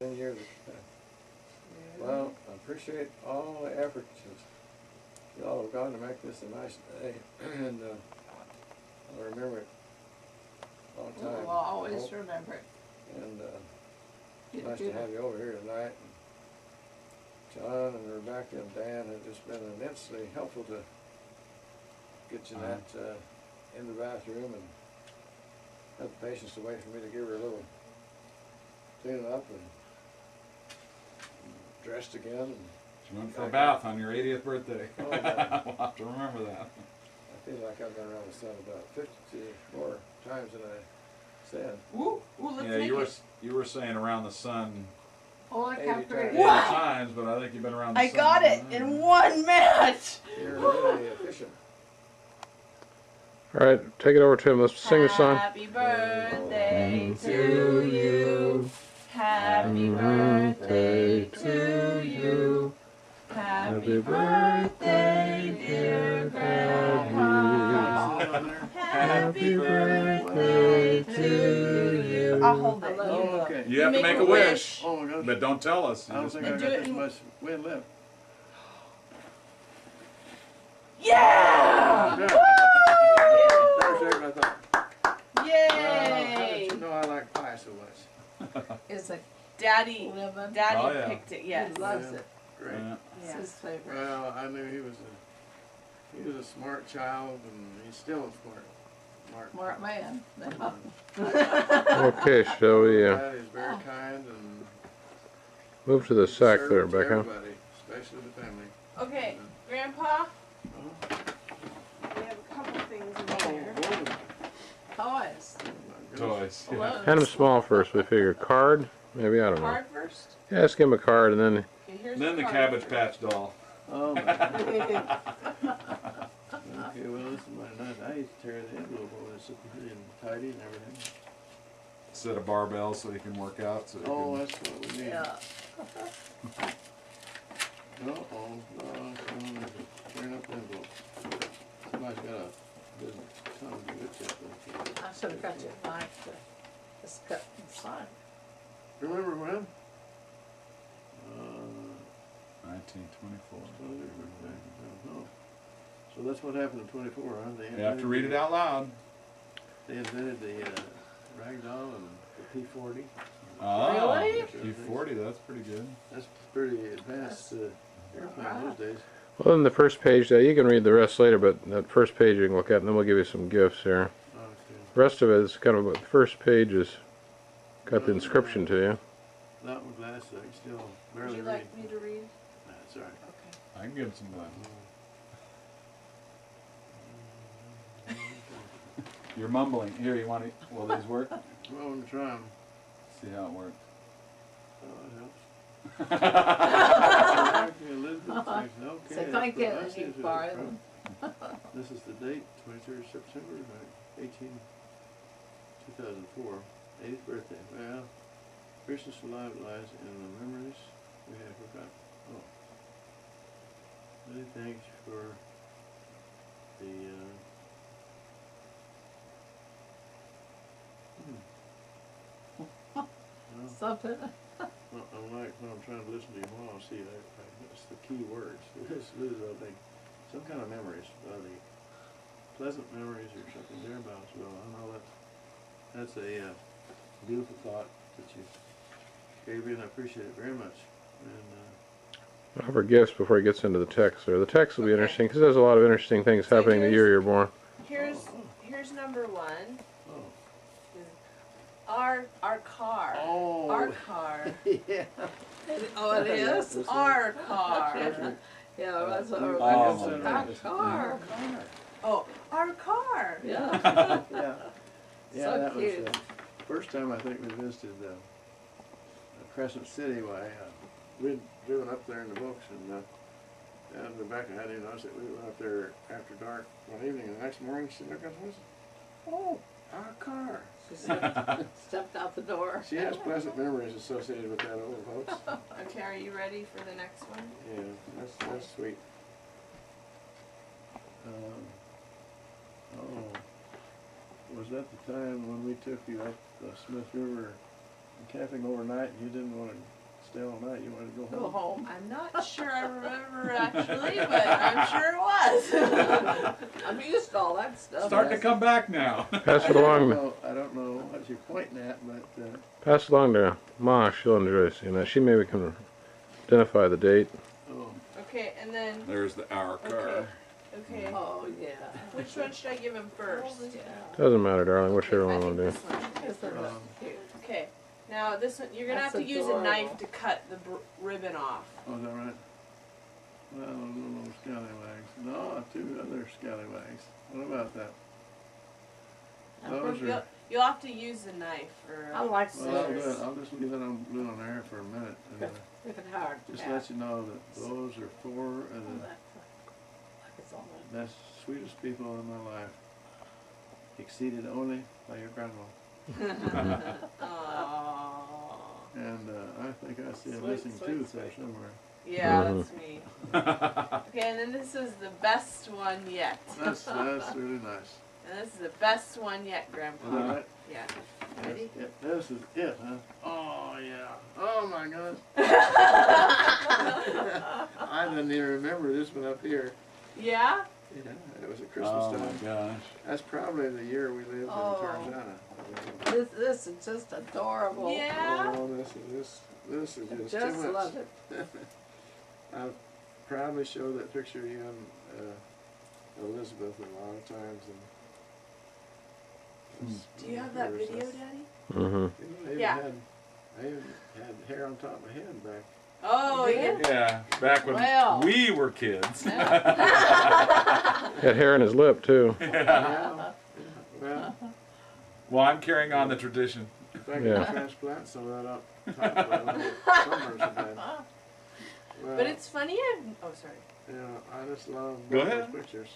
10 years. Well, I appreciate all the efforts y'all have gone to make this a nice day, and I'll remember it a long time. We'll always remember it. And nice to have you over here tonight. And John and Rebecca and Dan have just been immensely helpful to get Jeanette in the bathroom and have the patience to wait for me to give her a little cleaning up and dressed again. And she went for a bath on your 80th birthday. Oh, yeah. We'll have to remember that. I feel like I've been around the sun about 52 more times than I said. Ooh, let's Yeah, make you were saying around the sun Oh, look how 80 pretty. 80 times, but I think you've been around the I sun. got it in 1 minute. You're really efficient. All right, take it over to him. Let's sing a song. Happy birthday to you. Happy birthday to you. Happy birthday, dear Grandpa. Happy birthday to you. I'll hold it. Oh, okay. You have to make a wish, Oh my gosh. but don't tell us. I don't think I got this much wind left. Yeah! Yeah. Woo! For a second I thought, how Yay! did you know I like pie so much? It's like Daddy Oh, yeah. picked it. Yes. He loves Yeah. it. Great. Yeah. It's his favorite. Well, I knew he was a smart child, and he's still a smart. Smart man. Okay, shall we Dad is very kind and move to the sack there, servant to Becca? everybody, especially the family. Okay, Grandpa, Oh, we have a couple things in oh, here. Toys. my goodness. Toys. Yeah. Hello. Hand him small first, we figure. Card? Maybe, I don't know. Card first. Yeah, let's give him a card and then Okay, here's Then the card Cabbage first. Patch doll. Oh, my goodness. Okay, well, this is my nice. I used to tear the envelope over this pretty and tidy and everything. Set of barbells so you can work out. So you Oh, can, that's what we need. Yeah. Uh-oh, someone is tearing up the envelope. Somebody's got a good son of a bitch up there. I should have got you a knife to just cut and sign. Remember when? 1924. Oh. So that's what happened in 24, huh? You have to read it out loud. They invented the ragdoll and the P-40. Oh, Really? P40, that's pretty good. That's pretty advanced airplane those days. well, then the first page there, you can read the rest later, but that first page you can look at, and then we'll give you some gifts here. Okay. The rest of it is kind of what the first page is got the inscription to you. Not with glasses, I can still Would barely you read. like me to read? That's all right. Okay. I can give him some glasses. You're mumbling. Here, you want to? Will these work? Well, I'm trying. See how it works. Oh, it helps. Okay, Elizabeth, thanks. Okay, Say that's thank you, what I and see you is who borrow it's them. from. This is the date, 23rd September, 2004. 80th birthday. Well, Christmas alive lies in the memories we have forgotten. Oh. Many thanks for the well, Something. I'm like when I'm trying to listen to you mom, see, I miss the key words. This is, I think, some kind of memories, the pleasant memories or something thereabouts. Well, I know that's a beautiful thought that you gave me, and I appreciate it very much. And Offer gifts before he gets into the text there. The text will be Okay. interesting because there's a lot of interesting things So happening the year you're born. Here's number one. oh, Our car. oh, Our car. yeah. Oh, it is? Our car. Yeah, that's what we're Oh, looking my for. Car. Oh, our car. Yeah. Yeah. Yeah, So that cute. was the first time I think we visited Crescent City. We'd driven up there in the books, and Rebecca hadn't even noticed it. We went up there after dark one evening, and the next morning she looked at us, oh, our car. She stepped out the door. She has pleasant memories associated with that old folks. Okay, are you ready for the next one? Yeah, that's sweet. Oh, was that the time when we took you up the Smith River camping overnight, you didn't wanna stay all night, you wanted to Go go home? home. I'm not sure I remember actually, but I'm sure it was. I'm used to all that stuff. Starting to come back now. Pass it along. I don't know what you're pointing at, but, Pass it along to Ma. She'll enjoy seeing that. She maybe can identify the date. oh, Okay, and then, There's the our car. okay, Oh, yeah. which one should I give him first? Yeah. Doesn't matter, darling. Whichever I one you think want to do. this one. Isn't it cute? Okay, now this one, you're gonna That's have to use a adorable. knife to cut the ribbon off. oh, is that right? Well, little scallywags. No, two other scallywags. What about that? Those are, You'll have to use a knife or. I like well, I'll do it, scissors. I'll just leave it on blue on there for a minute, and If it's hard. just yeah. let you know that those are four Oh, of the that's like it's on the. best, sweetest people in my life, exceeded only by your grandma. Aww. And I think I see a Sweet, missing sweet, tooth there sweet. somewhere. Yeah, Mhm. that's me. Okay, and then this is the best one yet. That's really nice. And this is the best one yet, Is Grandpa. that right? Yeah. Yes, Ready? this is it, huh? Oh, yeah. Oh, my gosh. I didn't even remember this one up here. Yeah? Yeah, it was at Christmas Oh my time. gosh. That's probably the year we lived Oh. in Tarzana. This is just adorable. Yeah. Oh, this is I just just too much. love it. I've proudly showed that picture to you and Elizabeth a lot of times. And Do you have that video, Daddy? Daddy? Mm-hmm. Yeah. I even had hair on top of my head back. Oh, Yeah. yeah. Yeah, back when Well. we were kids. Had hair in his lip too. Yeah. Well, Well, I'm carrying on the tradition. if I Yeah. could transplant some of that up top of my little sunburns again. Well, But it's funny oh, sorry. yeah, I just love Go both ahead. those pictures.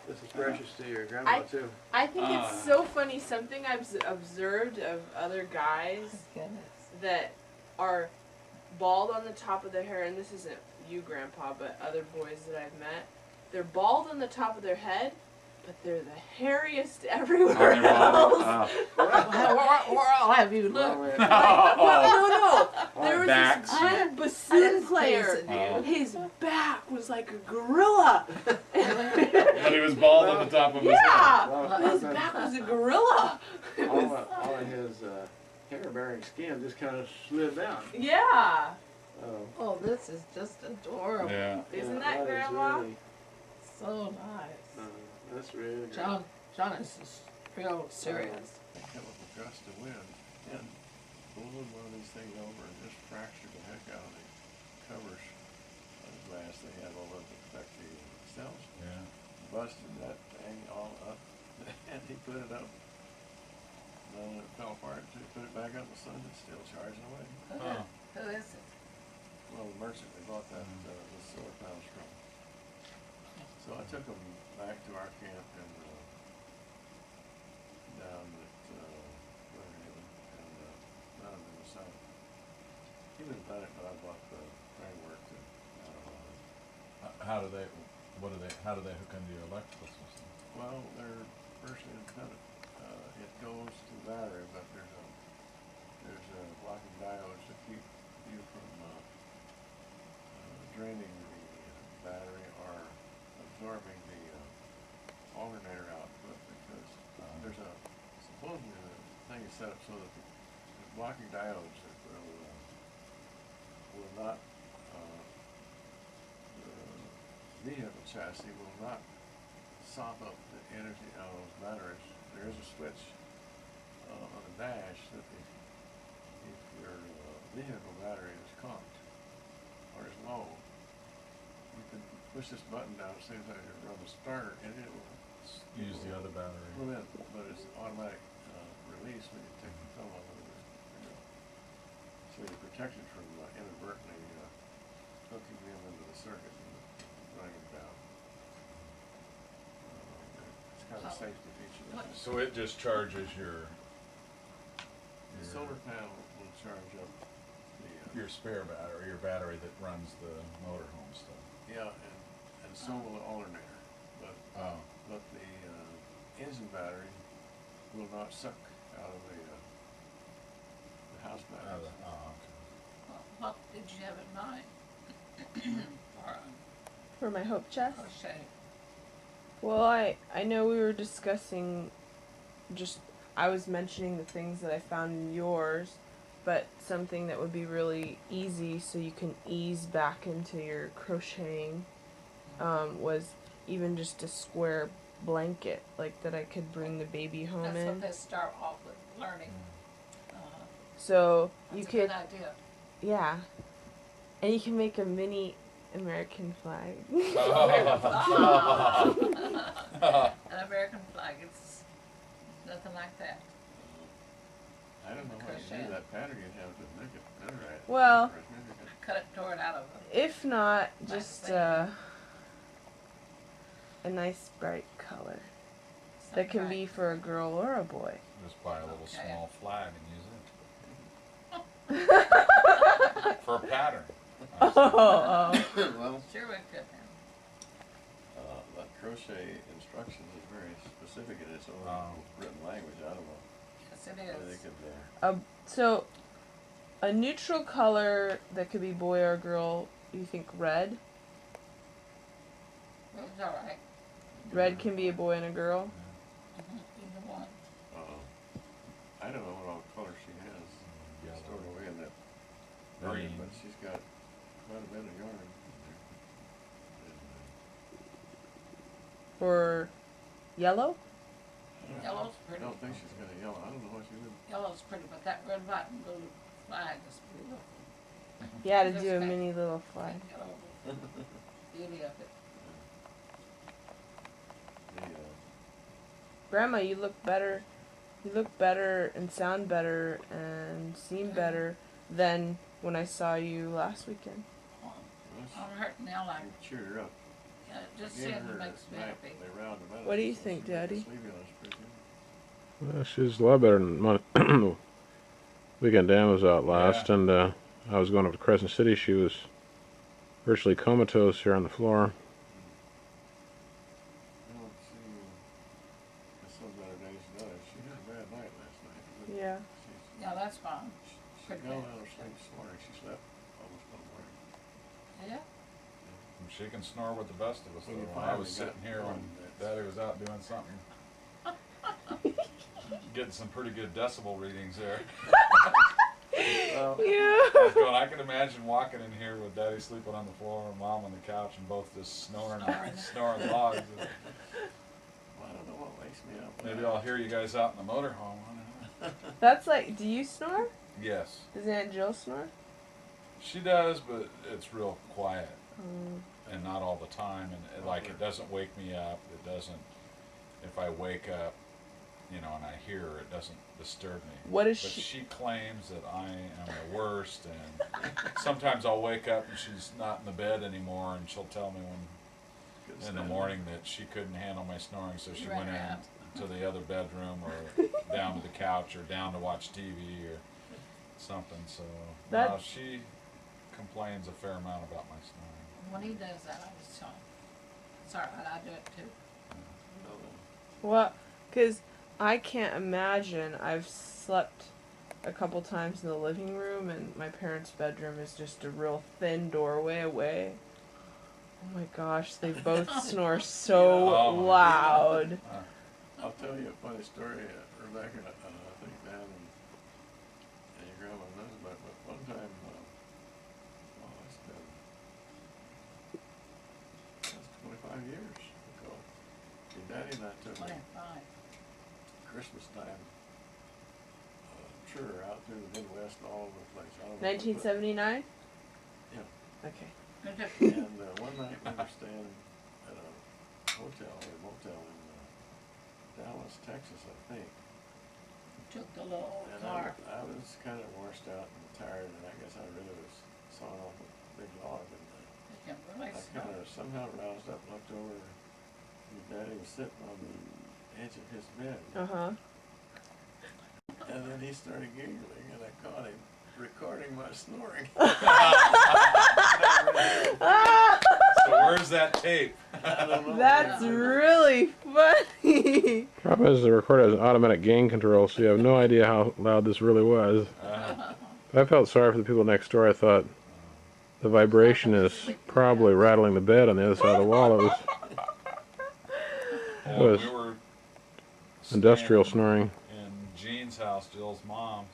This is precious to your grandma too. I think it's so funny. Something I've observed of other guys Goodness. that are bald on the top of their hair, and this isn't you, Grandpa, but other boys that I've met. They're bald on the top of their head, but they're the hairiest everywhere else. Where all have you Well, looked? we- No. There was Backs. this good I'm bassoon player. teasing you. His back was like a gorilla. When he was bald on the top of his head. Yeah, Well, his I've back was a gorilla. It was, all of his hair-bearing skin just kind of slid down. yeah. Oh, this is just adorable. Yeah. Isn't Yeah, that is Grandma? really, So nice. that's really good. John is just real serious. They come up a gust of wind and blew one of these things over and just fractured the heck out of the covers of the glass they have over to protect the cells. Yeah. Busted that thing all up and he put it up. Then it fell apart. So he put it back up in the sun. It's still charging away. Oh. Who is it? Well, the merchant they bought that the solar panels from. So I took them back to our camp in down at Riverhaven and down in the south. He didn't done it, but I bought the framework to mount them on it. How do they hook into your electrical system? Well, they're virtually independent. It goes to the battery, but there's a blocking diodes to keep you from draining the battery or absorbing the alternator output because there's supposedly the thing is set up so that the blocking diodes that will not the vehicle chassis will not sop up the energy out of those batteries. There is a switch on the dash that if your vehicle battery is conked or is low, you can push this button down as soon as you run the starter and it will Use the other battery. pull in, but it's automatic release when you take the film off of it. So you're protected from inadvertently hooking them into the circuit and running them down. It's kind of a safety feature. So it just charges your The solar panel will charge up the spare battery, your battery that runs the motorhome stuff. yeah, and so will the alternator, but the engine battery will not suck out of the house Oh, bags. okay. What did you have in mind? For For my hope chest? crochet. Well, I know we were discussing I was mentioning the things that I found in yours, but something that would be really easy so you can ease back into your crocheting was even just a square blanket, like that I could bring the baby home That's in. what they start off with learning. So That's you a could, good idea. yeah, and you can make a mini American flag. An American flag, it's nothing like that. I don't know what you Crochet. do that pattern you have to make it better at it. Well- Cut it, tore it out of it. If not, Nice just thing. a nice bright color that can be for a girl or a boy. Just buy a little Okay. small flag and use it. For a pattern. Oh, Well, Sure we could. that crochet instructions is very specific in its own written language. I don't know Yes, it whether they is. could, so a neutral color that could be boy or girl. You think red? It's all right. Red can be a boy and a girl. Either one. I don't know what all colors she has Yellow. stored away in that area, Green. but she's got quite a bit of yarn. Or yellow? Yellow's I pretty. don't think she's got a yellow. I don't know what she would. Yellow's pretty, but that red, white, and blue flag is beautiful. Yeah, to Just do a make- mini little flag. Beauty of it. The, Grandma, you look better. You look better and sound better and seem better than when I saw you last weekend. I'm hurting now, like, you cheered her up. just Gave seeing her it makes me night, happy. they rounded about What do it, you so think, she made the Daddy? sleeve on us pretty good. Well, she's a lot better than my weekend Dan was out last, Yeah. and I was going up to Crescent City. She was virtually comatose here on the floor. Well, there's some better days than others. She had a bad night last night. But Yeah. Yeah, that's fine. She Pretty fell bad. out of sleep this morning. She slept almost all morning. Yeah. She can snore with the best of us. When you Though. I was finally sitting got here when going, that's- Daddy was out doing something. Getting some pretty good decibel readings there. Well, Yeah. I was going, I can imagine walking in here with Daddy sleeping on the floor and Mom on the couch and both just snoring logs. I don't know what wakes me up. Maybe I'll hear you guys out in the motorhome. I don't know. That's like, do you snore? Yes, Does Aunt Jill snore? she does, but it's real quiet Um, and not all the time. And it doesn't wake me up. It doesn't. If I wake up, and I hear her, it doesn't disturb me. what is But she? she claims that I am the worst, and sometimes I'll wake up and she's not in the bed anymore, and she'll tell me in the morning that she couldn't handle my snoring, so she went Ran out. in to the other bedroom or down to the couch or down to watch TV or something. So no, That- she complains a fair amount about my snoring. When he does that, I just tell him, it's all right, I do it too. What? Because I can't imagine. I've slept a couple times in the living room, and my parents' bedroom is just a real thin doorway away. Oh my gosh, they both snore so Oh my loud. I'll tell you a funny story, Rebecca. I think Dan and your grandma knows about it, but one time, that's 25 years ago. Your daddy and I took a 25. Christmas time tour out through the Midwest and all over the place. I don't know if it- 1979? Yeah. Okay. And one night we were staying at a hotel or motel in Dallas, Texas, I think. Took the little And car. I was kind of washed out and tired, and I guess I really was sawing off a big log. And You can really I smell kind it. of somehow roused up, looked over, and Daddy was sitting on the edge of his bed. Uh-huh. And then he started giggling, and I caught him recording my snoring. So where's that tape? I don't know. That's really funny. Problem is, the recorder has an automatic gain control, so you have no idea how loud this really was. I felt sorry for the people next door. I thought the vibration is probably rattling the bed on the other side of the wall. It was Well, was we were industrial staying snoring. in Jean's house, Jill's mom.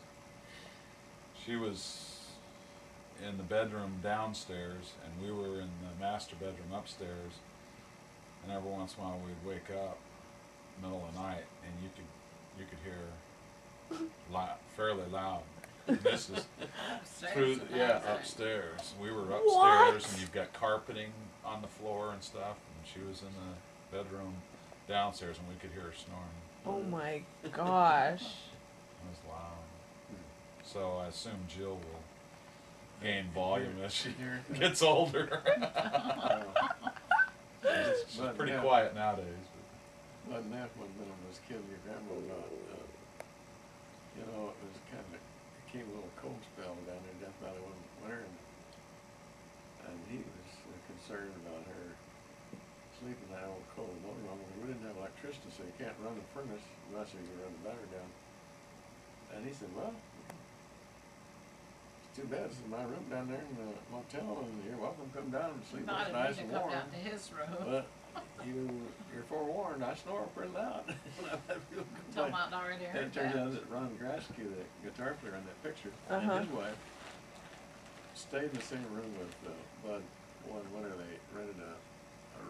She was in the bedroom downstairs, and we were in the master bedroom upstairs. And every once in a while, we'd wake up middle of the night, and you could hear fairly loud. And this is Upstairs. upstairs. We were upstairs, What? and you've got carpeting on the floor and stuff. And she was in the bedroom downstairs, and we could hear her snoring. Oh my gosh. It was loud. So I assume Jill will gain volume as she gets older. She's pretty quiet nowadays. Wasn't that when I was a kid, your grandma, you know, it was kind of, it came a little cold spell down there, Death Valley one winter, and he was concerned about her sleeping in that old cold motor home. We didn't have electricity, so you can't run the furnace unless you run the battery down. And he said, well, it's too bad, this is my room down there in the motel, and you're welcome to come down and sleep. Not It's nice to and come warm. down to his room. But you're forewarned, I snore pretty loud. I've had people Tom complain. Martin already And heard it turns that. out that Ron Grasky, the guitar player on that picture, and Uh-huh. his wife, stayed in the same room with Bud one winter. They rented a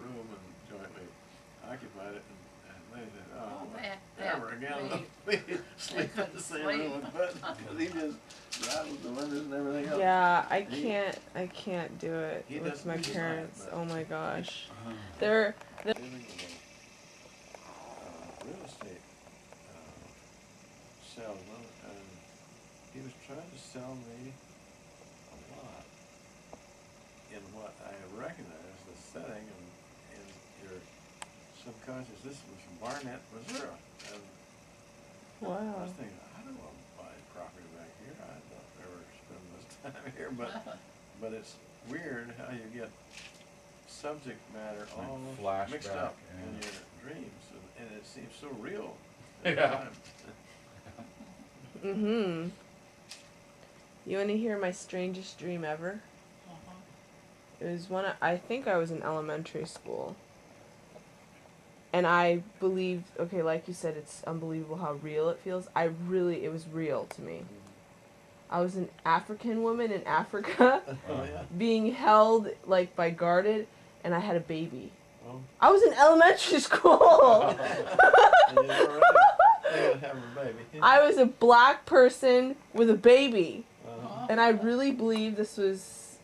room and jointly occupied it, and they said, oh, never again we sleep in the same room with Bud, because he just rattled the windows and everything else. Yeah, I can't do it He with doesn't my use his parents. knife, Oh my gosh. Uh-huh. They're Dealing with a real estate salesman, and he was trying to sell me a lot in what I recognize the setting and in your subconscious. This was Barnett, Missouri, and I wow. was thinking, I don't want to buy property back here. I don't ever spend this time here, but it's weird how you get subject matter Like all mixed flashback, up yeah. in your dreams, and it seems so real. Yeah. Mm-hmm. You want to hear my strangest dream ever? Uh-huh. It was I think I was in elementary school. And I believed, okay, like you said, it's unbelievable how real it feels. It was real to me. I was an African woman in Africa Oh, yeah. being held, like, by guarded, and I had a baby. Oh. I was in elementary school! And you were ready to have a baby. I was a black person with a baby. Uh-huh. And I really believed this was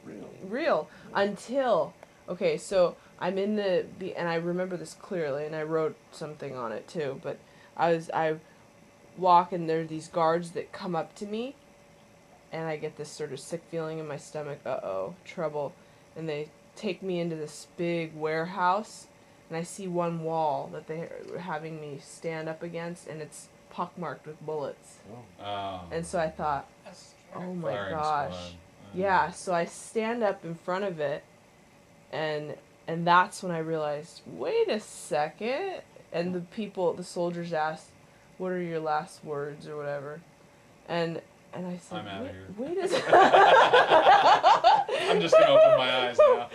real until, okay, so I'm in and I remember this clearly, and I wrote something on it too, but I walk, and there are these guards that come up to me, and I get this sort of sick feeling in my stomach, uh-oh, trouble, and they take me into this big warehouse, and I see one wall that they're having me stand up against, and it's pockmarked with bullets. Oh. And so I thought, That's scary. oh my Firing gosh. squad. Yeah, so I stand up in front of it, and that's when I realized, wait a second. And the soldiers asked, what are your last words or whatever? And I said, I'm outta here. wait a second. I'm just gonna open my eyes now.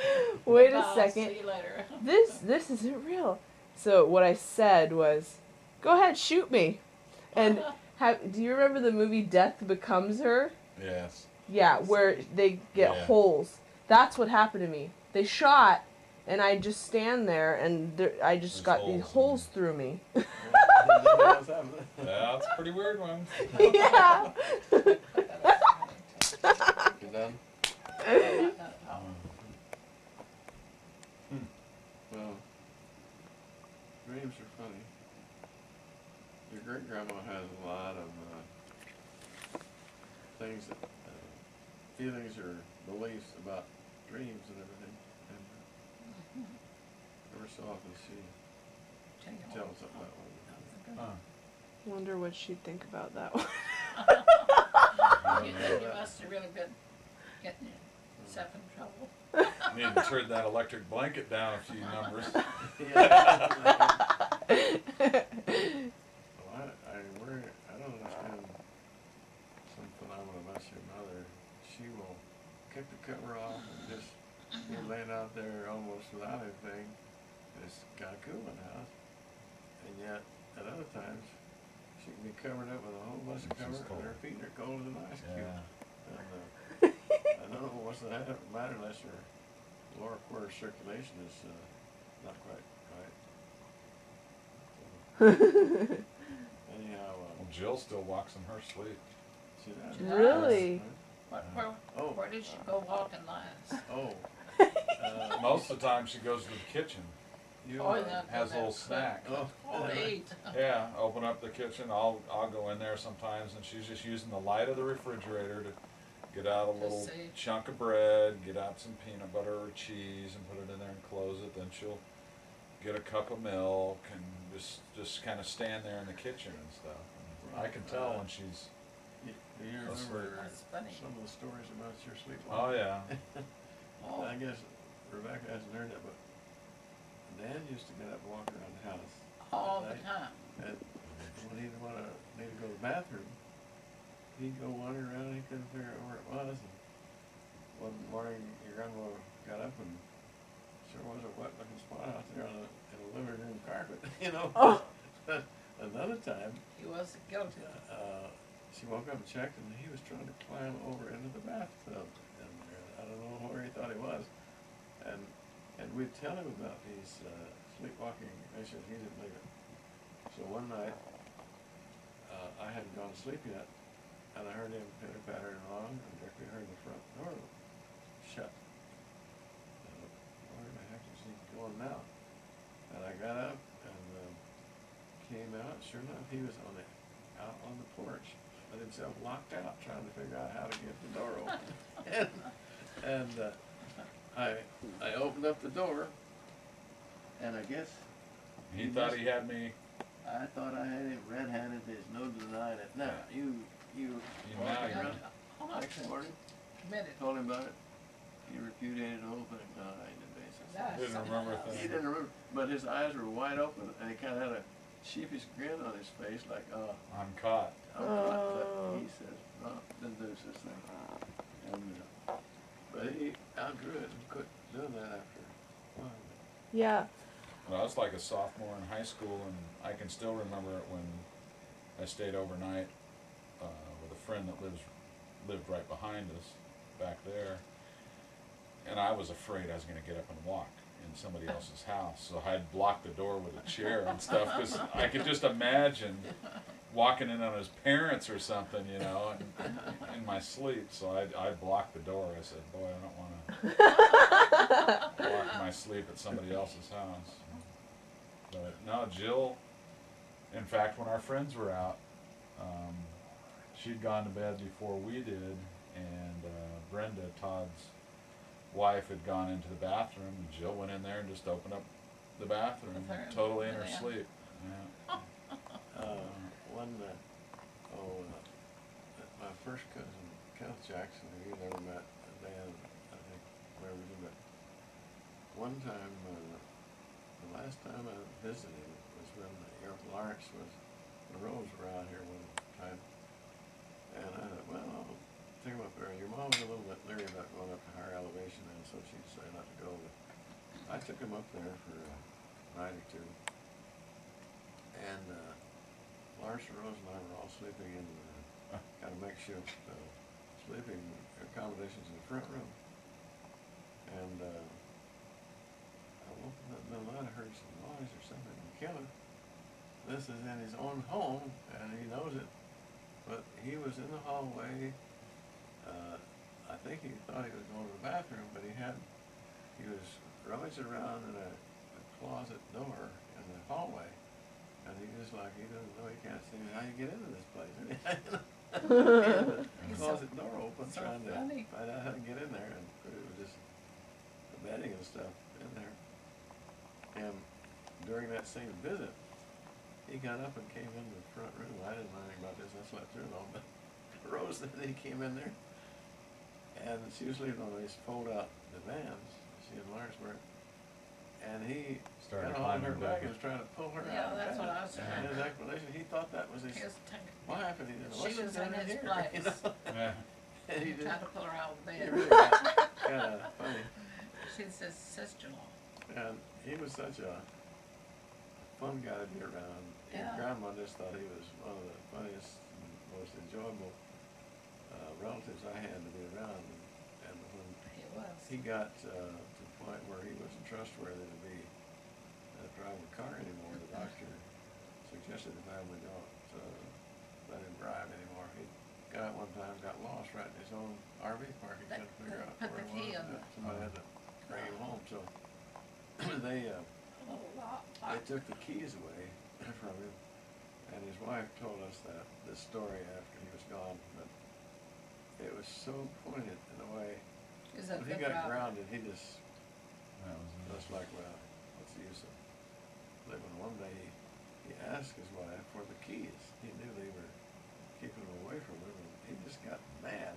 Wait a Bye, second. See you later. This isn't real. So what I said was, go ahead, shoot me. And do you remember the movie Death Becomes Her? Yes. Yeah, where they get holes. That's what happened to me. They shot, and I just stand there, and I just There's got these holes holes through me. That's a pretty weird one. Yeah. You done? Well, dreams are funny. Your great grandma has a lot of things that feelings or beliefs about dreams and everything, and every so often she tells something about one. Huh. Wonder what she'd think about that one. You must have really been getting yourself in trouble. Need to turn that electric blanket down a few numbers. Yeah. Well, I don't understand some phenomena about your mother. she will kick the cover off and just be laying out there almost without anything. It's kind of cool in the house. And yet, at other times, she can be covered up with a whole bunch of She's cover, cold. and her feet are cold as an ice cube. Yeah. And I don't know what's the matter unless her lower quarter circulation is not quite right. Anyhow, Well, Jill still walks in her sleep. she does. Really? Where did she go walking last? Oh. Most of the time she goes to the kitchen, You, Oh, yeah. has a little snack. Oh, Oh, eight. Yeah, open up the kitchen. I'll go in there sometimes, and she's just using the light of the refrigerator to get out a little see. chunk of bread, get out some peanut butter or cheese, and put it in there and close it. Then she'll get a cup of milk and just kind of stand there in the kitchen and stuff. And I can tell when she's. Do you remember That's funny. some of the stories about your sleepwalking? Oh yeah. Oh, I guess Rebecca hasn't heard it, but Dan used to get up and walk around the house. all at the night, time. And when he'd need to go to the bathroom, he'd go wandering around, he couldn't figure out where it was. And one morning, your grandma got up and sure was a wet looking spot out there in the living room carpet, you know? Oh. Another time, He wasn't guilty. she woke up and checked, and he was trying to climb over into the bathtub. And I don't know where he thought he was. And we'd tell him about these sleepwalking issues. He didn't believe it. So one night, I hadn't gone to sleep yet, and I heard him pitter-pattering along, and directly heard the front door shut. Where the heck is he going now? And I got up and came out. Sure enough, he was out on the porch, let himself locked out, trying to figure out how to get the door open. and I opened up the door, and I guess He thought he had me. I thought I had him red-handed. There's no denying it. Now you now walked you're- around Hold on next morning, minute. told him about it. He repudiated the whole thing. No, I didn't basis. That's Didn't something remember a else. thing. He didn't remember, but his eyes were wide open, and he kind of had a sheepish grin on his face, like, oh, I'm caught. I'm not. But he says, no, didn't do such thing. And, but he outgrew it and quit doing that after a while. Yeah. Well, I was like a sophomore in high school, and I can still remember it when I stayed overnight with a friend that lived right behind us back there, and I was afraid I was going to get up and walk in somebody else's house, so I'd block the door with a chair and stuff, because I could just imagine walking in on his parents or something, you know, in my sleep. So I blocked the door. I said, boy, I don't want to block my sleep at somebody else's house. But no, Jill, in fact, when our friends were out, she'd gone to bed before we did, and Brenda, Todd's wife, had gone into the bathroom, and Jill went in there and just opened up the bathroom, With her- totally in her with him. sleep. Yeah. My first cousin, Kenneth Jackson, who you never met, Dan, I think, where we did, but one time, the last time I visited him was when Eric Lawrence the Rose were out here one time, and I thought, well, I'll take him up there. Your mom was a little bit leery about going up to higher elevation, and so she decided not to go, but I took him up there for a night or two, and Lawrence Rose and I were all sleeping in kind of makeshift sleeping accommodations in the front room. And I woke up in the middle of the night, I heard some noise or something. And Kenneth, this is in his own home, and he knows it, but he was in the hallway. I think he thought he was going to the bathroom, but he was rummaging around in a closet door in the hallway. And he just like, he doesn't know, he can't see how you get into this place. He had the closet door open, so trying to funny. find out how to get in there, and it was just the bedding and stuff in there. And during that same visit, he got up and came into the front room. I didn't know anything about this, I slept through it all, but Rose, then he came in there, and she was sleeping on these fold-out divans, she and Lawrence were, and he Started got on her climbing back back. and was trying to pull her Yeah, out of that's bed. what I was And saying. his explanation, he thought that was his Here's the wife, and he didn't know She what was doing in his here, place. you know? Yeah. And he You're just, trying to pull her out of it bed. really got kinda funny. She's his sister-in-law. And he was such a fun guy to be around. Your Yeah. grandma just thought he was one of the funniest and most enjoyable relatives I had to be around. And when He was. he got to the point where he wasn't trustworthy to be driving a car anymore, the doctor suggested the family don't let him drive anymore. He got out one time, got lost right in his own RV park. He couldn't figure out Put where the he key was. in And somebody had to bring him home. So they A little lot. they took the keys away from him, and his wife told us this story after he was gone, but it was so poignant in a way. Is that When he good got driver? grounded, he just That was was like, well, what's the use of living? One day he asked his wife for the keys. He knew they were keeping them away from him, and he just got mad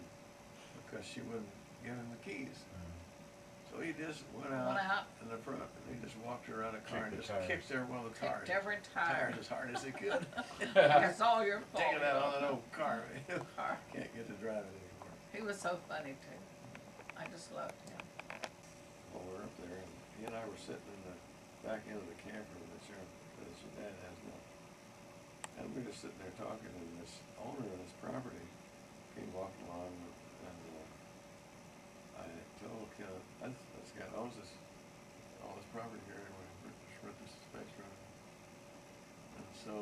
because she wouldn't give him the keys. So he just went out in the front, and he just walked her out of the car and Kicked just the tires. kicked every one of the tires. Kicked every tire. Tires as hard as he could. It's all your fault. Take it out on that old car. Car. Can't get to drive it anymore. He was so funny too. I just loved him. Well, we're up there, and he and I were sitting in the back end of the camper that your dad has now. And we were just sitting there talking, and this owner of this property came walking along, and I told Kenneth, this guy owns all this property here anyway, just rent this space from him. And so,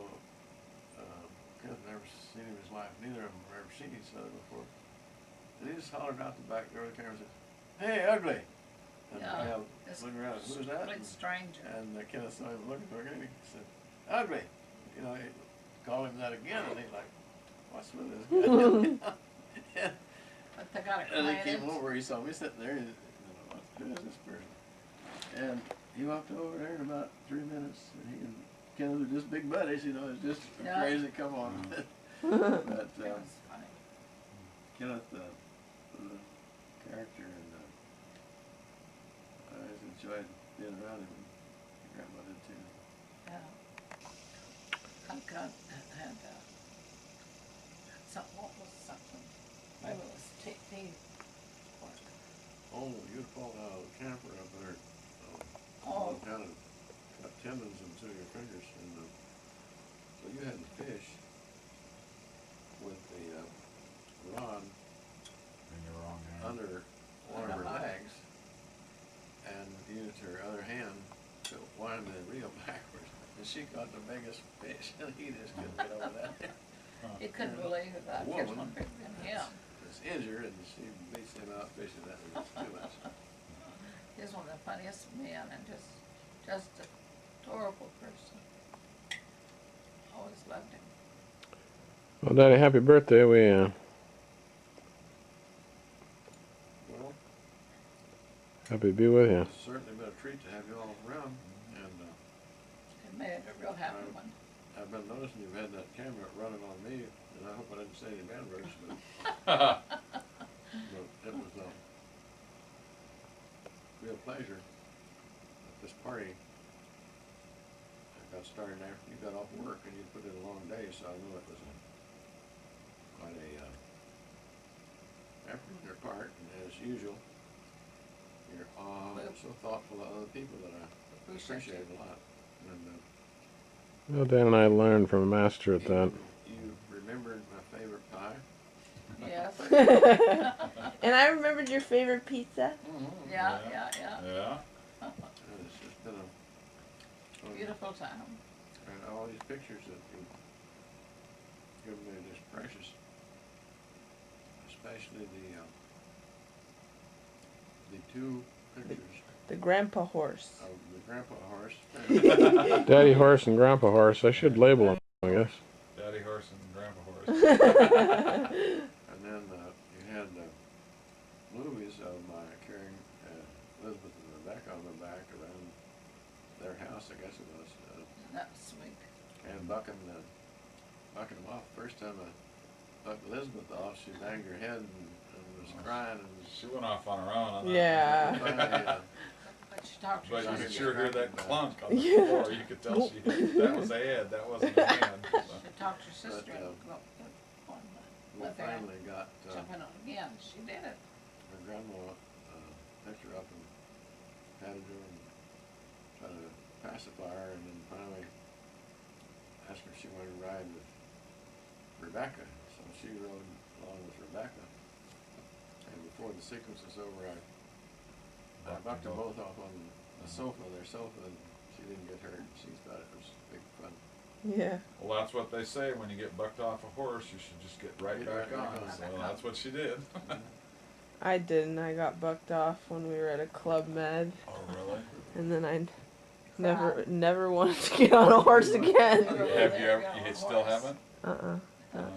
Kenneth never seen him in his life, neither of them have ever seen each other before. And he just hollered out the back door of the camera and said, "Hey, ugly!" And Yeah, I this looked around, who was that? complete stranger. And Kenneth saw him looking, and he said, "Ugly!" You know, he called him that again, and he's like, "What's with this guy?" But they got it And he came planted. over, he saw me sitting there, and who is this person? And he walked over there in about 3 minutes, and he and Kenneth were just big buddies, you know, it's just Yeah. crazy, come on. But It was funny. Kenneth was a character, and I always enjoyed being around him, and your grandma did too. Yeah. I had something, what was something? Maybe it was tea. Oh, you'd fall out of the camper up there, Oh. kind of got tendons into your fingers, and so you had to fish with the rod in your wrong hand. under one of her legs, and used her other hand to wind the reel backwards, and she caught the biggest fish, and he just couldn't get over that. You couldn't believe it, that fish Woman one bigger than him. Was injured, and she beats him out fishing. That was too much. He's one of the funniest men and just a adorable person. Always loved him. Well, Daddy, happy birthday. We Well, happy to be with you. it's certainly been a treat to have you all around, and It made it a real happy one. I've been noticing you've had that camera running on me, and I hope I didn't say any bad words, but it was a real pleasure at this party. I got started after you got off work, and you put in a long day, so I knew it was quite a effort on your part, and as usual, you're so thoughtful of other people that I appreciate a lot. And Well, Dan and I learned from a master at that. you remembered my favorite pie. Yes. And I remembered your favorite pizza. Yeah. Yeah. And it's just been a Beautiful time. and all these pictures that you've given me are just precious, especially the two pictures The grandpa horse. of the grandpa horse. Daddy horse and Grandpa horse. I should label them, I guess. Daddy horse and grandpa horse. And then you had movies of my carrying Elizabeth and Rebecca on the back around their house, I guess it was, That was sweet. and bucking them off. First time I bucked Elizabeth off, she banged her head and was crying, and She went off on her own on that. Yeah. finally, But she talked to But her you She could sister. sure hear that clunk on the Yeah. floor. You could tell that was a head, that wasn't a hand. So. She talked to her sister But, and go up one night. we with her finally got, jumping on again. She did it. her grandma, picked her up and patted her and tried to pacify her, and then finally asked her if she wanted to ride with Rebecca. So she rode along with Rebecca. And before the sequence was over, I bucked them both off on the sofa, their sofa, and she didn't get hurt. She thought it was big fun. Yeah. Well, that's what they say, when you get bucked off a horse, you should just get right Get back right back on. on. So that's what she did. I didn't. I got bucked off when we were at a Club Med, Oh, really? and then I never wanted to get on a horse again. Have you ever, you still haven't? Uh-uh. Um,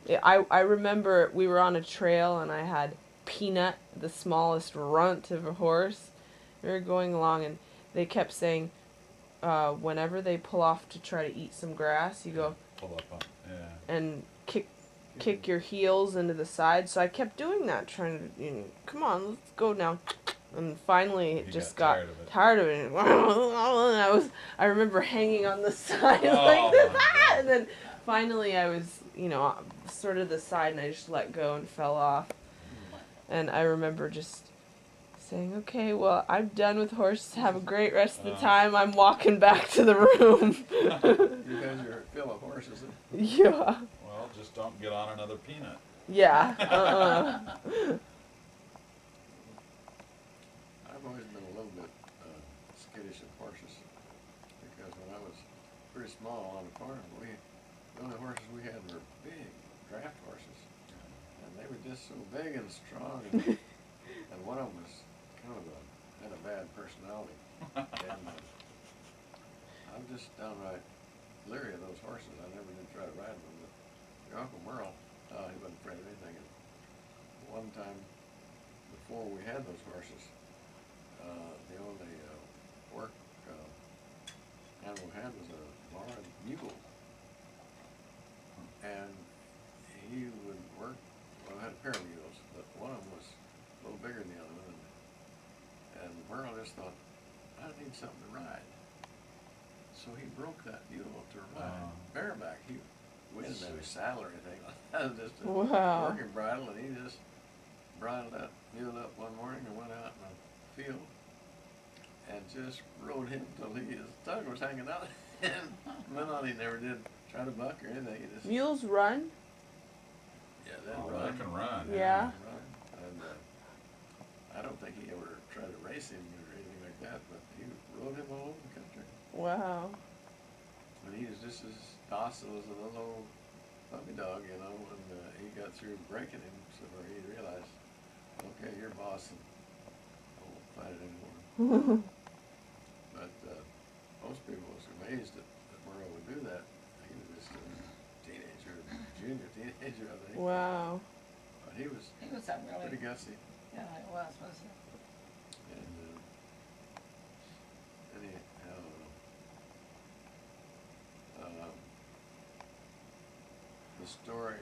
Yeah, I remember we were on a trail and I had Peanut, the smallest runt of a horse. We were going along and they kept saying, whenever they pull off to try to eat some grass, you go pull up on, yeah. and kick your heels into the side. So I kept doing that, trying to, come on, let's go now. And finally, it You just got got tired of it. And I remember hanging on the side Oh, like my that. And then finally I was, sort of the side, and I just let go and fell off. And I remember just saying, okay, well, I'm done with horses. Have a great rest of the time. I'm walking back to the room. You guys are full of horses. Yeah. Well, just don't get on another Peanut. Yeah. I've always been a little bit skittish of horses, because when I was pretty small on the farm, the only horses we had were big draft horses, and they were just so big and strong, and one of them was had a bad personality, and I'm just downright leery of those horses. I never did try to ride them, but your Uncle Merle, he wasn't afraid of anything. And one time before we had those horses, the only work animal we had was a barred mule, and he would work. Well, I had a pair of mules, but one of them was a little bigger than the other one, and Merle just thought, I need something to ride. So he broke that mule to ride bareback. We didn't have a saddle or anything like that. Just a working bridle, and he just bridled that mule up one morning and went out in the field and just rode him till his tongue was hanging out. And went on. He never did try to buck or anything. He just Mules run? Yeah, they Oh, run. they can run. Yeah. Run. And I don't think he ever tried to race him or anything like that, but he rode him all over the country. Wow. And he was just as docile as a little old puppy dog, and he got through breaking him, so he realized, okay, you're boss, and I won't fight it anymore. But most people was amazed that Merle would do that. He was just a teenager, junior teenager, I think. Wow. But he was a really, pretty gutsy. yeah, he was he? And the story,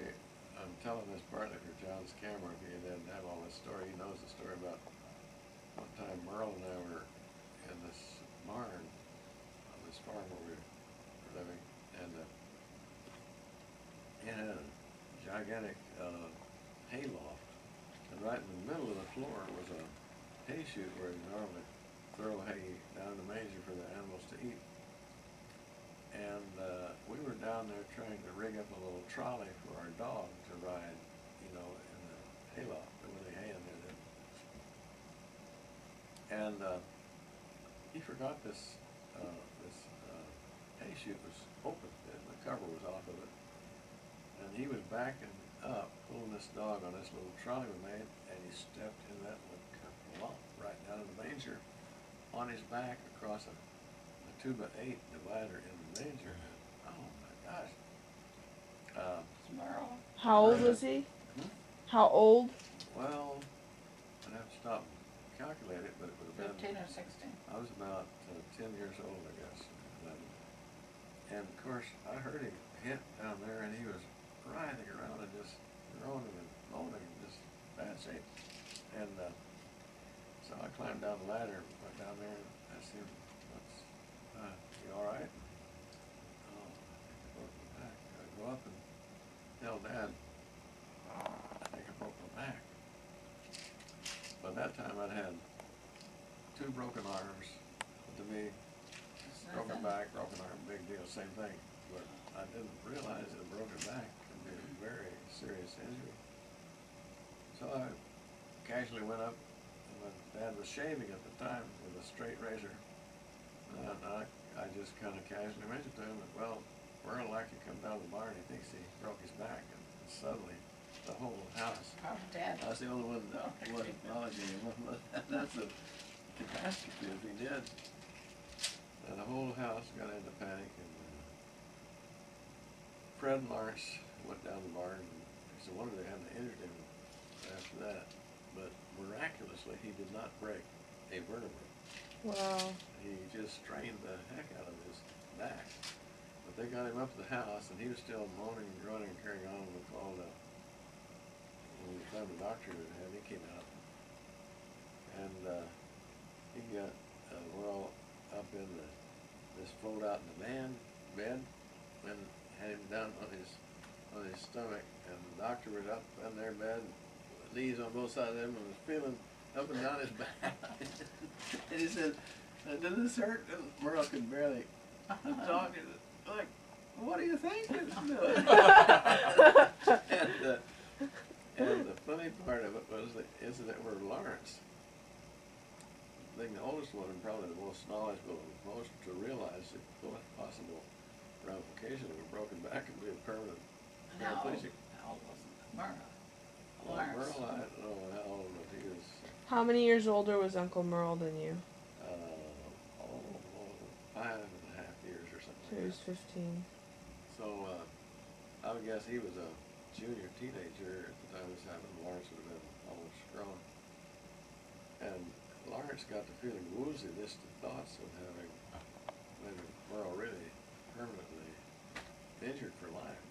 I'm telling this partly for John's camera. If he didn't have all this story, he knows the story about one time Merle and I were in this barn on this farm where we were living, and it had a gigantic hay loft, and right in the middle of the floor was a hay chute where you normally throw hay down in the manger for the animals to eat. And we were down there trying to rig up a little trolley for our dog to ride, in the hayloft, with the hay in there. And he forgot this hay chute was open, and the cover was off of it. And he was backing up, pulling this dog on this little trolley we made, and he stepped in that lump right down in the manger, on his back across a 2x8 divider in the manger. Oh my gosh. Merle. How old was he? How old? Well, I'd have to stop and calculate it, but it would have been 15 or 16. I was about 10 years old, I guess. And of course, I heard him hit down there, and he was writhing around and just groaning and moaning in just bad shape. And so I climbed down the ladder, went down there, and asked him, you all right? Oh, I broke my back. I go up and tell Dad, by that time I'd had 2 broken arms. To me, broken back, broken arm, big deal, same thing. But I didn't realize that a broken back could be a very serious injury. So I casually went up, and my dad was shaving at the time with a straight razor. And I just kind of casually mentioned to him that, well, Merle like to come down to the barn, he thinks he broke his back. And suddenly, the whole house, Our dad. I was the only one that was acknowledging him. That's a catastrophe if he did. And the whole house got into panic. And Fred and Lawrence went down the barn. And they said, wonder they hadn't injured him after that. But miraculously, he did not break a vertebra. Wow. He just strained the heck out of his back. But they got him up to the house, and he was still moaning and groaning and carrying on. And we called when we found the doctor, and he came out. And he got, we're all up in this fold out in the man bed, and had him down on his stomach. And the doctor was up in their bed, knees on both sides of him, and was feeling up and down his back. And he said, does this hurt? And Merle could barely talk. Like, what do you think it's doing? And the funny part of it was the incident where Lawrence, I think the oldest one and probably the most knowledgeable and most to realize the possible ramification of a broken back could be a permanent paraplegic. How old was Merle? Well, Lawrence. Merle, I don't know how old, but he was How many years older was Uncle Merle than you? 5.5 years or something. So he was 15. So I would guess he was a junior teenager at the time this happened. Lawrence would have been almost grown. And Lawrence got to feeling woozy just the thoughts of having maybe Merle really permanently injured for life.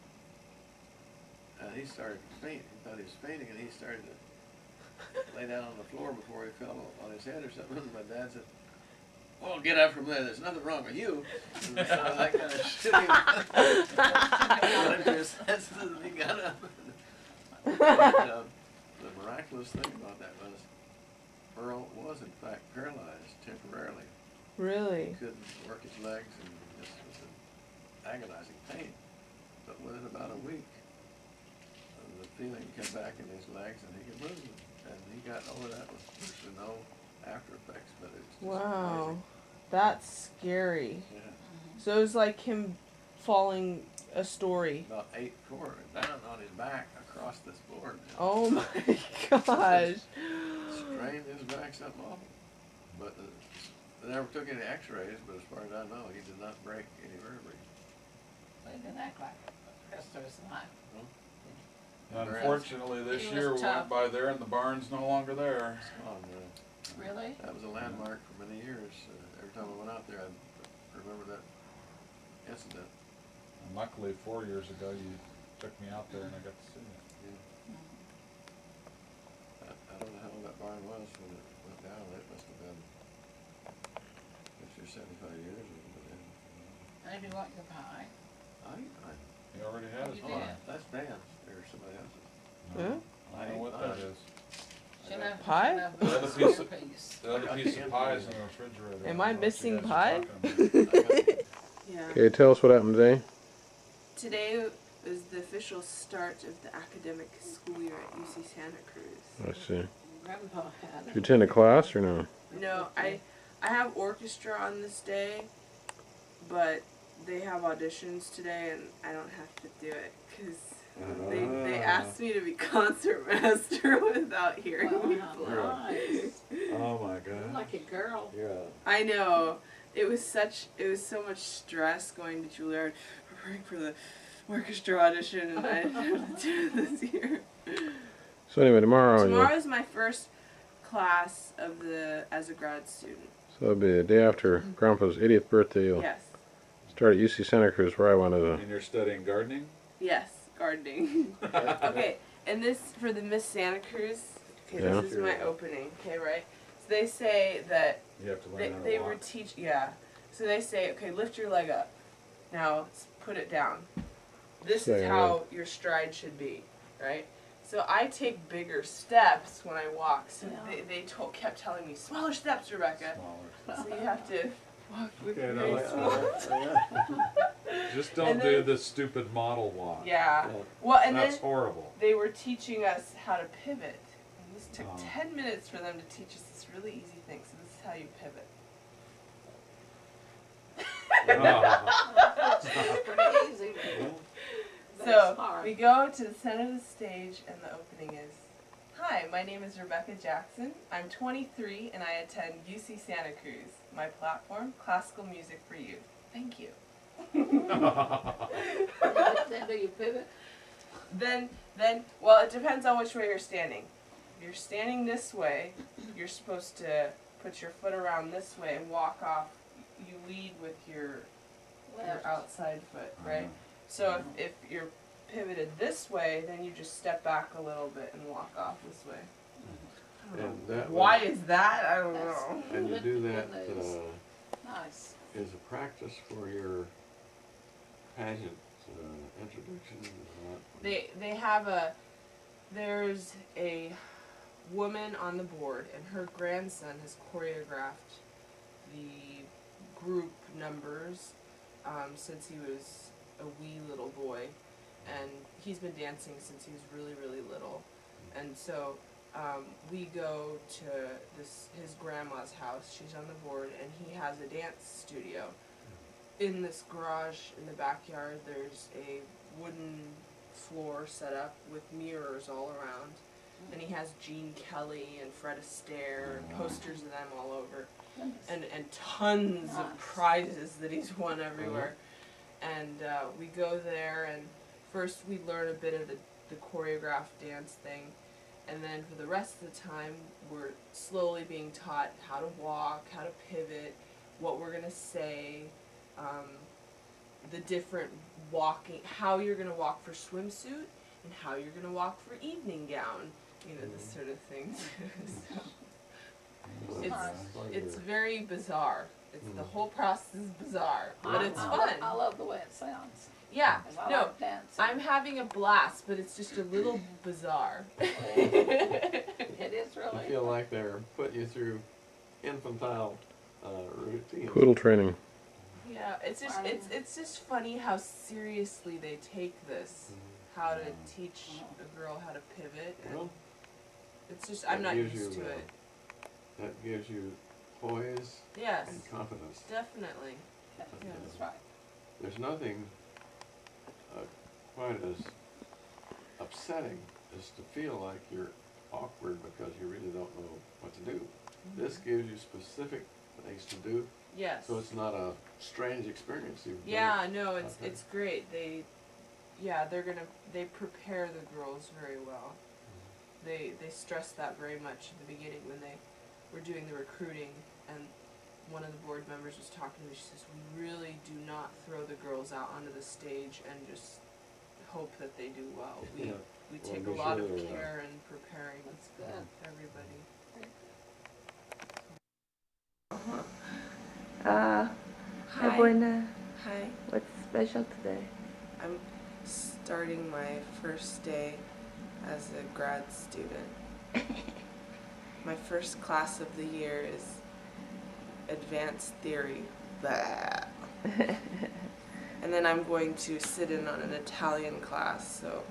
And he started to faint. He thought he was fainting, and he started to lay down on the floor before he fell on his head or something. And my dad said, "Well, get up from there. There's nothing wrong with you." And so I kind of shook him. Got him to his senses, and he got up. And, the miraculous thing about that was Merle was in fact paralyzed temporarily. Really? He couldn't work his legs, and this was an agonizing pain. But within about a week, the feeling came back in his legs, and he could move them. And he got over that with virtually no after effects, but it's just Wow. amazing. That's scary. Yeah. So it was like him falling a story. About 8 floors down on his back across this board. Oh my gosh. Strained his back something awful. But they never took any x-rays, but as far as I know, he did not break any vertebrae. They didn't act like the rest of his life. Unfortunately, this He was year we tough. went by there and the barn's no longer there. It's gone, Really? that was a landmark for many years. Every time I went out there, I remember that incident. And luckily, 4 years ago, you took me out there and I got to see it. Yeah. I don't know how old that barn was when it went down. It must have been 50 or 75 years ago. Maybe what your pie. He already had his You barn. did. That's Dan's or somebody else's. No, I don't know what that is. Should have, Pie? should have The other a piece of- piece. The other piece of pie is in the refrigerator. Am I don't know what you missing guys are pie? talking about. Yeah. Okay, tell us what happened today. Today was the official start of the academic school year at UC Santa Cruz. I see. Grandpa had Did you attend a class or no? No, I have orchestra on this day, but they have auditions today, and I don't have to do it because they asked me to be concert master without hearing me Wow, play. nice. Oh my God. Like a girl. Yeah. I know. It was so much stress going to Juilliard preparing for the orchestra audition, and I didn't have to do it this year. So anyway, tomorrow. Tomorrow's my first class as a grad student. So it'll be the day after Grandpa's 80th birthday. You'll Yes. start at UC Santa Cruz, where I wanted to. And you're studying gardening? Yes, gardening. Okay, and this for the Miss Santa Cruz. Okay, Yeah. this is my opening. Okay, right. So they say that You have to learn how to they walk. were teach. Yeah. So they say, okay, lift your leg up. Now put it down. This Say is it how your stride should be, right? So I take bigger steps when I walk. So Yeah. they kept telling me, smaller steps, Rebecca. Smaller. So you have to walk with Okay, very no, small. Just don't And do then- the stupid model walk. Yeah. Well, and That's then horrible. they were teaching us how to pivot. And this took Oh. 10 minutes for them to teach us this really easy thing. So this is how you pivot. Oh. It's pretty easy. But So it's hard. we go to the center of the stage, and the opening is, "Hi, my name is Rebecca Jackson. I'm 23, and I attend UC Santa Cruz. My platform, classical music for youth. Thank you." Then do you pivot? Then, well, it depends on which way you're standing. If you're standing this way, you're supposed to put your foot around this way and walk off. You lead with your Left. outside foot, right? So if you're pivoted this way, then you just step back a little bit and walk off this way. I don't And know. that Why was- is that? I don't That's- know. And you do that Good news. Nice. as a practice for your pageant introduction. They have there's a woman on the board, and her grandson has choreographed the group numbers since he was a wee little boy, and he's been dancing since he was really, really little. And so we go to his grandma's house. She's on the board, and he has a dance studio. In this garage in the backyard, there's a wooden floor set up with mirrors all around. And he has Gene Kelly and Fred Astaire and posters of them all over. Goodness. And tons of Nice. prizes that he's won everywhere. And we go there, and first we learn a bit of the choreographed dance thing. And then for the rest of the time, we're slowly being taught how to walk, how to pivot, what we're going to say, the different walking, how you're going to walk for swimsuit, and how you're going to walk for evening gown, you know, this sort of things. It's very bizarre. The whole process is bizarre, but it's fun. I love the way it sounds. Yeah, 'Cause I no, like dancing. I'm having a blast, but it's just a little bizarre. It is I really. feel like they're putting you through infantile routines. Poodle training. Yeah, it's just funny how seriously they take this, how to teach a girl how to pivot, and Well, it's just I'm that not gives used you, to it. that gives you poise Yes, and confidence. definitely. Yeah, that's right. There's nothing quite as upsetting as to feel like you're awkward because you really don't know what to do. This gives you specific things to do, Yes. so it's not a strange experience. You've done Yeah, it. no, it's Okay. it's great. They prepare the girls very well. They stress that very much at the beginning when they were doing the recruiting, and one of the board members was talking to me. She says, "We really do not throw the girls out onto the stage and just hope that they do well. We Yeah. we Well, take a be lot sure of they're, care in preparing That's good. everybody." Hi, Hi. Buena. Hi. What's special today? I'm starting my first day as a grad student. My first class of the year is advanced theory. Blah. And then I'm going to sit in on an Italian class, so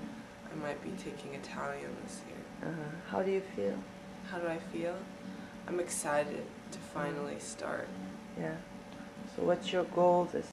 I might be taking Italian this year. How do you feel? How do I feel? I'm excited to finally start. Yeah. So what's your goal this